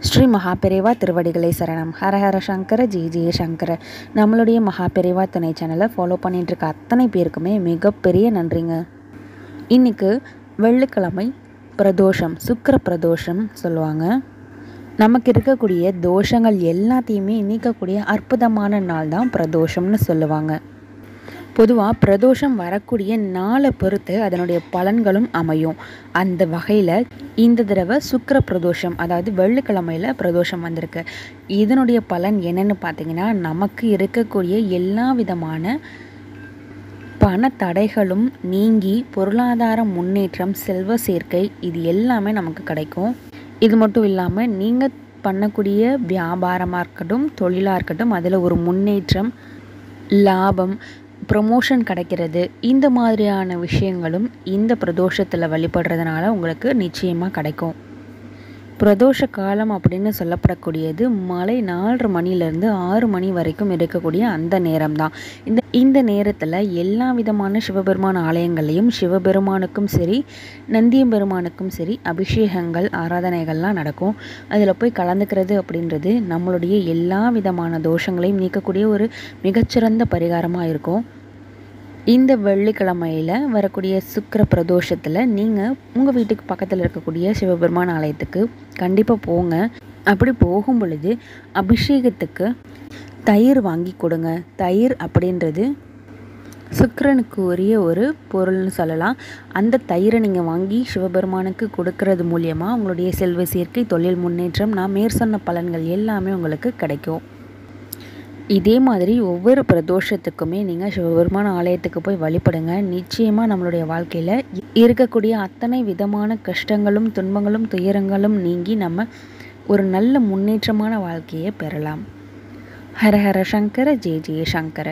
ஸ்ரீ மகாபெரிவா திருவடிகளை சரணம். ஹரஹர சங்கர ஜெய ஜெய சங்கர. நம்மளுடைய மகாபெரிவா துணை சேனலை ஃபாலோ பண்ணிட்டு இருக்க அத்தனை பேருக்குமே மிகப்பெரிய நன்றிங்க. இன்னைக்கு வெள்ளிக்கிழமை பிரதோஷம், சுக்கிர பிரதோஷம் சொல்லுவாங்க. நமக்கு இருக்கக்கூடிய தோஷங்கள் எல்லாத்தையுமே நீக்கக்கூடிய அற்புதமான நாள் தான் பிரதோஷம்னு சொல்லுவாங்க. பொதுவாக பிரதோஷம் வரக்கூடிய நாளை பொறுத்து அதனுடைய பலன்களும் அமையும். அந்த வகையில் இந்த தடவை சுக்கிர பிரதோஷம், அதாவது வெள்ளிக்கிழமையில் பிரதோஷம் வந்திருக்கு. இதனுடைய பலன் என்னென்னு பார்த்தீங்கன்னா, நமக்கு இருக்கக்கூடிய எல்லா விதமான பண தடைகளும் நீங்கி பொருளாதார முன்னேற்றம், செல்வ சேர்க்கை இது எல்லாமே நமக்கு கிடைக்கும். இது மட்டும் இல்லாமல் நீங்கள் பண்ணக்கூடிய வியாபாரமாக இருக்கட்டும், தொழிலாக இருக்கட்டும், அதில் ஒரு முன்னேற்றம், லாபம், ப்ரமோஷன் கிடைக்கிறது, இந்த மாதிரியான விஷயங்களும் இந்த பிரதோஷத்தில் வழிபடுறதுனால உங்களுக்கு நிச்சயமாக கிடைக்கும். பிரதோஷ காலம் அப்படின்னு சொல்லப்படக்கூடியது மாலை 4:30 மணிலேருந்து 6 மணி வரைக்கும் இருக்கக்கூடிய அந்த நேரம் தான். இந்த நேரத்தில் எல்லா விதமான சிவபெருமான் ஆலயங்களையும் சிவபெருமானுக்கும் சரி, நந்தியம்பெருமானுக்கும் சரி அபிஷேகங்கள், ஆராதனைகள்லாம் நடக்கும். அதில் போய் கலந்துக்கிறது அப்படின்றது நம்மளுடைய எல்லா விதமான தோஷங்களையும் நீக்கக்கூடிய ஒரு மிகச்சிறந்த பரிகாரமாக இருக்கும். இந்த வெள்ளிக்கிழமையில் வரக்கூடிய சுக்கிர பிரதோஷத்தில் நீங்கள் உங்கள் வீட்டுக்கு பக்கத்தில் இருக்கக்கூடிய சிவபெருமான் ஆலயத்துக்கு கண்டிப்பாக போங்க. அப்படி போகும் பொழுது அபிஷேகத்துக்கு தயிர் வாங்கி கொடுங்க. தயிர் அப்படின்றது சுக்கிரனுக்கு உரிய ஒரு பொருள்னு சொல்லலாம். அந்த தயிரை நீங்கள் வாங்கி சிவபெருமானுக்கு கொடுக்கறது மூலியமாக உங்களுடைய செல்வ சேர்க்கை, தொழில் முன்னேற்றம், நான் மேற்சொன்ன பலன்கள் எல்லாமே உங்களுக்கு கிடைக்கும். இதே மாதிரி ஒவ்வொரு பிரதோஷத்துக்குமே நீங்கள் சிவபெருமான ஆலயத்துக்கு போய் வழிபடுங்க. நிச்சயமாக நம்மளுடைய வாழ்க்கையில் இருக்கக்கூடிய அத்தனை விதமான கஷ்டங்களும், துன்பங்களும், துயரங்களும் நீங்கி நம்ம ஒரு நல்ல முன்னேற்றமான வாழ்க்கையை பெறலாம். ஹரஹர சங்கர ஜெய ஜெய சங்கர.